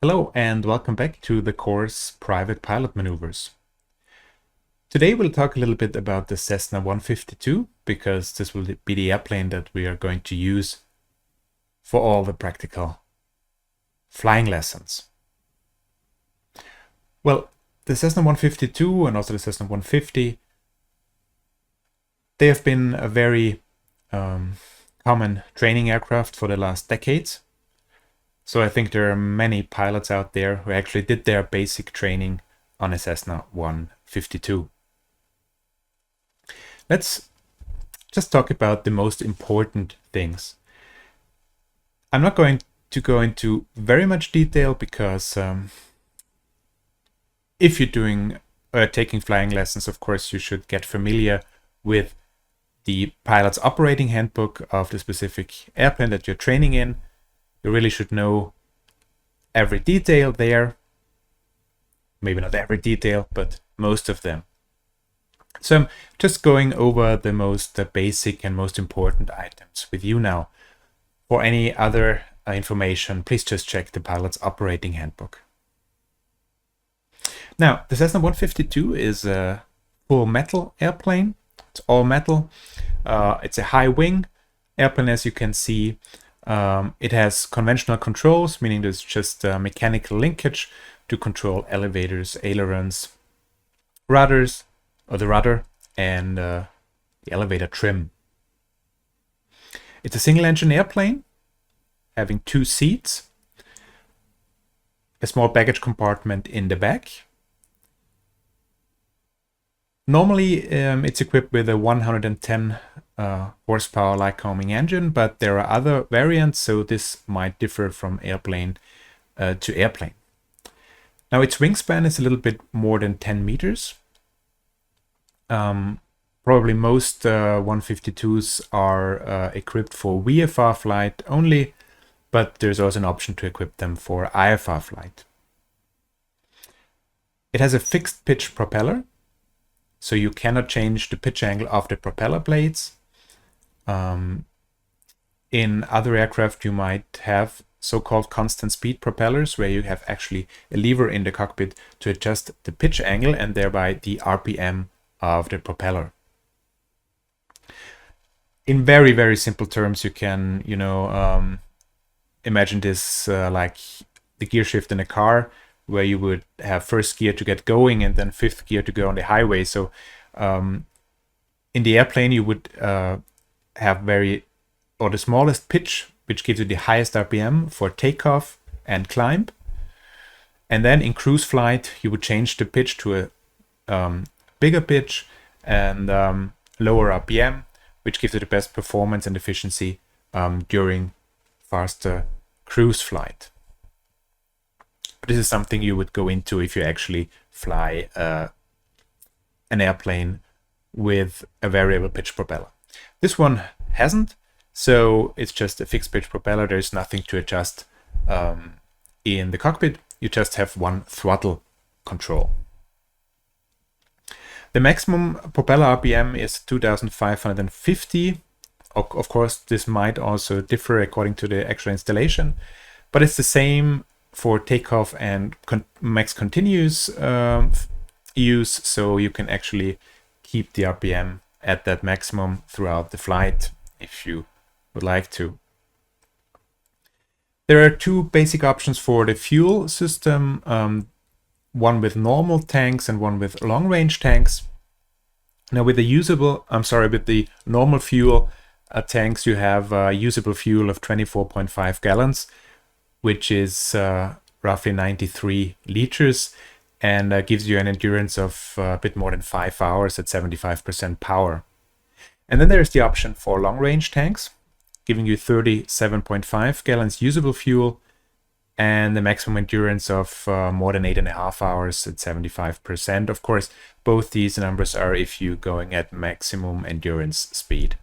Hello and welcome back to the course Private Pilot Maneuvers. Today we'll talk a little bit about the Cessna 152 because this will be the airplane that we are going to use for all the practical flying lessons. Well, the Cessna 152 and also the Cessna 150, they have been a very common training aircraft for the last decades. So I think there are many pilots out there who actually did their basic training on a Cessna 152. Let's just talk about the most important things. I'm not going to go into very much detail because if you're doing taking flying lessons, of course, you should get familiar with the pilot's operating handbook of the specific airplane that you're training in. You really should know every detail there. Maybe not every detail, but most of them. So I'm just going over the most basic and most important items with you now. For any other information, please just check the pilot's operating handbook. Now, the Cessna 152 is a full metal airplane. It's all metal. It's a high wing airplane, as you can see. It has conventional controls, meaning there's just mechanical linkage to control elevators, ailerons, rudders, or the rudder, and the elevator trim. It's a single-engine airplane, having 2 seats, a small baggage compartment in the back. Normally, it's equipped with a 110 horsepower Lycoming engine, but there are other variants, so this might differ from airplane to airplane. Now, its wingspan is a little bit more than 10 meters. Probably most 152s are equipped for VFR flight only, but there's also an option to equip them for IFR flight. It has a fixed pitch propeller, so you cannot change the pitch angle of the propeller blades. In other aircraft, you might have so-called constant speed propellers, where you have actually a lever in the cockpit to adjust the pitch angle and thereby the RPM of the propeller. In very, very simple terms, you can, imagine this like the gear shift in a car, where you would have first gear to get going and then fifth gear to go on the highway. So in the airplane, you would have the smallest pitch, which gives you the highest RPM for takeoff and climb. And then in cruise flight, you would change the pitch to a bigger pitch and lower RPM, which gives you the best performance and efficiency during faster cruise flight. But this is something you would go into if you actually fly an airplane with a variable pitch propeller. This one hasn't, so it's just a fixed pitch propeller. There's nothing to adjust in the cockpit. You just have one throttle control. The maximum propeller RPM is 2,550. Of course, this might also differ according to the actual installation, but it's the same for takeoff and max continuous use, so you can actually keep the RPM at that maximum throughout the flight if you would like to. There are 2 basic options for the fuel system, one with normal tanks and one with long-range tanks. Now with the normal fuel tanks, you have usable fuel of 24.5 gallons, which is roughly 93 liters, and gives you an endurance of a bit more than 5 hours at 75% power. And then there's the option for long-range tanks, giving you 37.5 gallons usable fuel and the maximum endurance of more than 8.5 hours at 75%. Of course, both these numbers are if you're going at maximum endurance speed.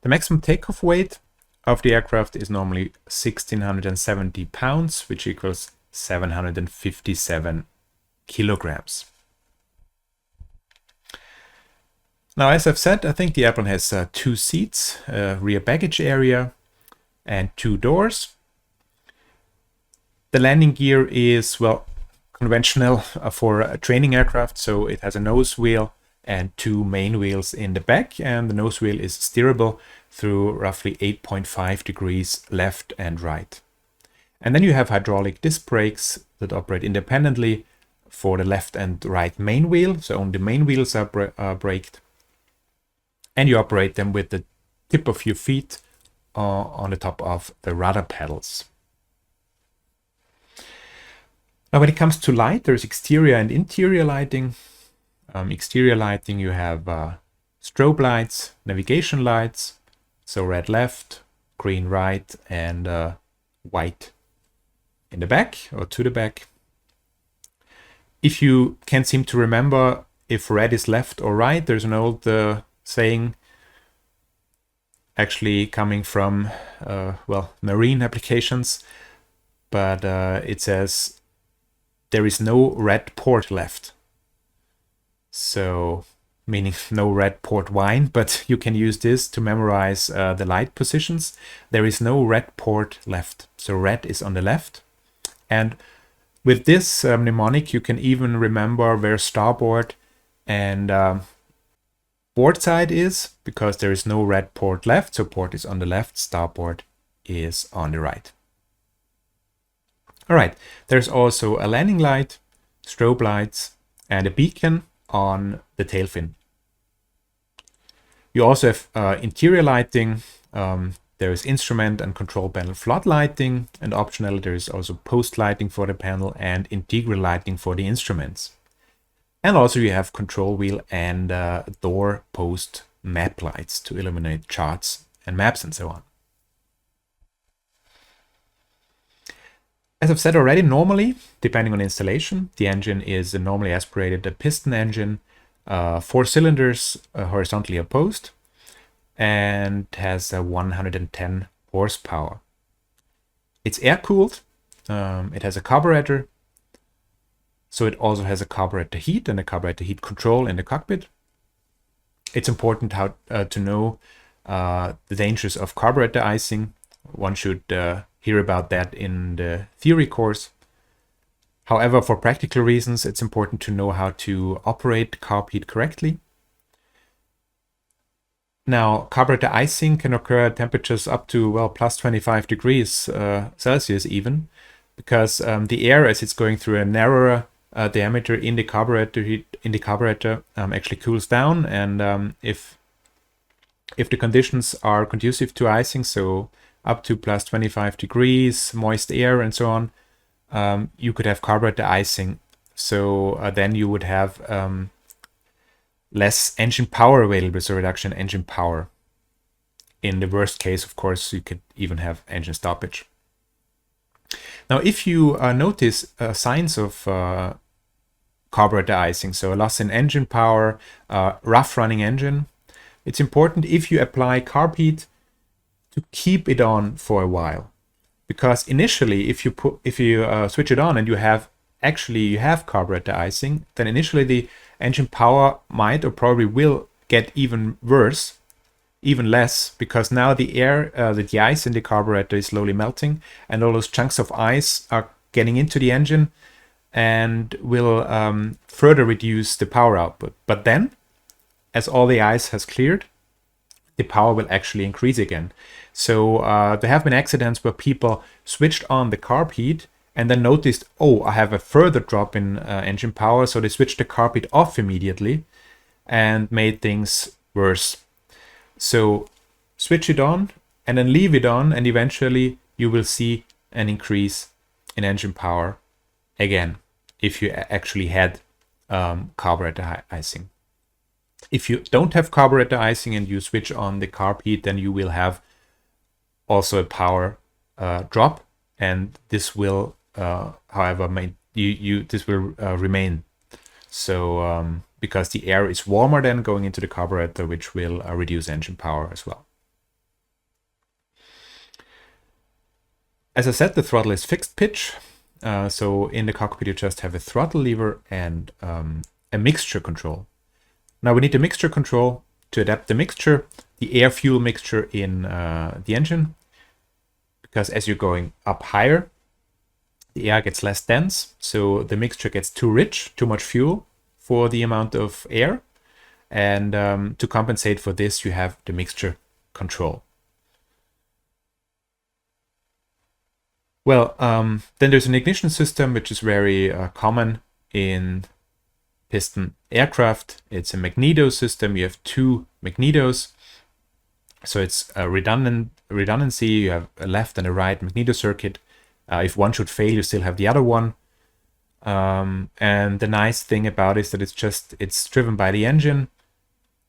The maximum takeoff weight of the aircraft is normally 1,670 pounds, which equals 757 kilograms. Now, as I've said, I think the airplane has 2 seats, a rear baggage area, and 2 doors. The landing gear is, well, conventional for a training aircraft, so it has a nose wheel and two main wheels in the back, and the nose wheel is steerable through roughly 8.5 degrees left and right. And then you have hydraulic disc brakes that operate independently for the left and right main wheel, so only the main wheels are braked. And you operate them with the tip of your feet on the top of the rudder pedals. Now, when it comes to light, there's exterior and interior lighting. Exterior lighting, you have strobe lights, navigation lights, so red left, green right, and white in the back or to the back. If you can't seem to remember if red is left or right, there's an old saying actually coming from, well, marine applications, but it says there is no red port left. So, meaning no red port wine, but you can use this to memorize the light positions. There is no red port left. So red is on the left. And with this mnemonic, you can even remember where starboard and port side is, because there is no red port left. So port is on the left, starboard is on the right. All right, there's also a landing light, strobe lights, and a beacon on the tail fin. You also have interior lighting. There is instrument and control panel flood lighting, and optionally there is also post lighting for the panel and integral lighting for the instruments. And also you have control wheel and door post map lights to illuminate charts and maps and so on. As I've said already, normally, depending on installation, the engine is a normally aspirated piston engine, 4 cylinders horizontally opposed, and has 110 horsepower. It's air-cooled, it has a carburetor, so it also has a carburetor heat and a carburetor heat control in the cockpit. It's important how to know the dangers of carburetor icing. One should hear about that in the theory course. However, for practical reasons, it's important to know how to operate carb heat correctly. Now, carburetor icing can occur at temperatures up to, well, plus 25 degrees Celsius even, because the air, as it's going through a narrower diameter in the carburetor, actually cools down, and if the conditions are conducive to icing, so up to plus 25 degrees, moist air, and so on, you could have carburetor icing. So then you would have less engine power available, so reduction in engine power. In the worst case, of course, you could even have engine stoppage. Now, if you notice signs of carburetor icing, so a loss in engine power, rough running engine, it's important if you apply carb heat to keep it on for a while, because initially, if you switch it on and you have carburetor icing, then initially the engine power might or probably will get even worse, even less, because now the air, the ice in the carburetor is slowly melting, and all those chunks of ice are getting into the engine and will further reduce the power output. But then, as all the ice has cleared, the power will actually increase again. So there have been accidents where people switched on the carb heat and then noticed, oh, I have a further drop in engine power, so they switched the carb heat off immediately and made things worse. So switch it on and then leave it on, and eventually you will see an increase in engine power again if you actually had carburetor icing. If you don't have carburetor icing and you switch on the carb heat, then you will have also a power drop, and this will, however, this will remain. So because the air is warmer than going into the carburetor, which will reduce engine power as well. As I said, the throttle is fixed pitch. So in the cockpit, you just have a throttle lever and a mixture control. Now we need the mixture control to adapt the mixture, the air-fuel mixture in the engine, because as you're going up higher, the air gets less dense, so the mixture gets too rich, too much fuel for the amount of air. And to compensate for this, you have the mixture control. Well, then there's an ignition system, which is very common in piston aircraft. It's a magneto system. You have two magnetos. So it's a redundancy. You have a left and a right magneto circuit. If one should fail, you still have the other one. And the nice thing about it is that it's driven by the engine.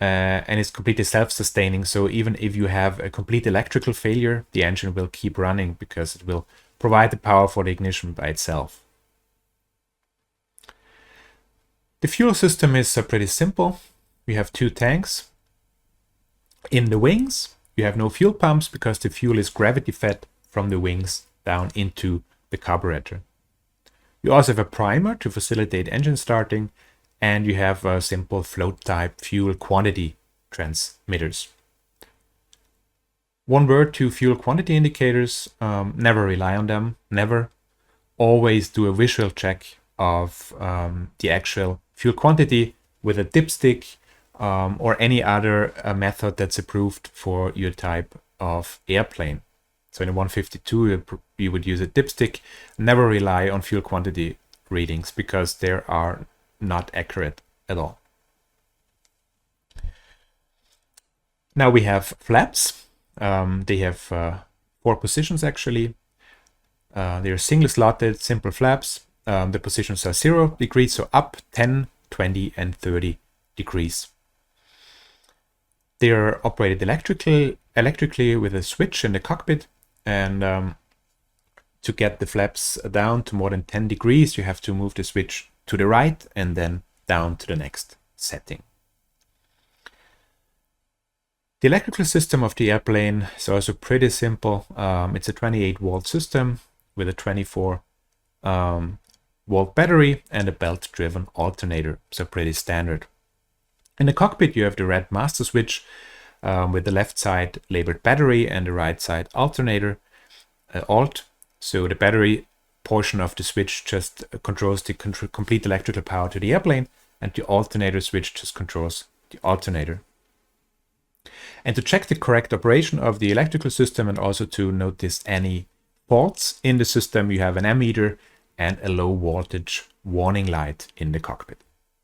And it's completely self-sustaining. So even if you have a complete electrical failure, the engine will keep running because it will provide the power for the ignition by itself. The fuel system is pretty simple. We have two tanks. In the wings, you have no fuel pumps because the fuel is gravity fed from the wings down into the carburetor. You also have a primer to facilitate engine starting, and you have simple float type fuel quantity transmitters. One word to fuel quantity indicators, never rely on them, never. Always do a visual check of the actual fuel quantity with a dipstick or any other method that's approved for your type of airplane. So in a 152, you would use a dipstick. Never rely on fuel quantity readings because they are not accurate at all. Now we have flaps. They have 4 positions actually. They're single slotted, simple flaps. The positions are 0 degrees, so up, 10, 20, and 30 degrees. They are operated electrically with a switch in the cockpit, and to get the flaps down to more than 10 degrees, you have to move the switch to the right and then down to the next setting. The electrical system of the airplane is also pretty simple. It's a 28-volt system with a 24-volt battery and a belt-driven alternator, so pretty standard. In the cockpit, you have the red master switch with the left side labeled battery and the right side alternator, alt. So the battery portion of the switch just controls the complete electrical power to the airplane, and the alternator switch just controls the alternator. And to check the correct operation of the electrical system and also to notice any faults in the system, you have an ammeter and a low voltage warning light in the cockpit.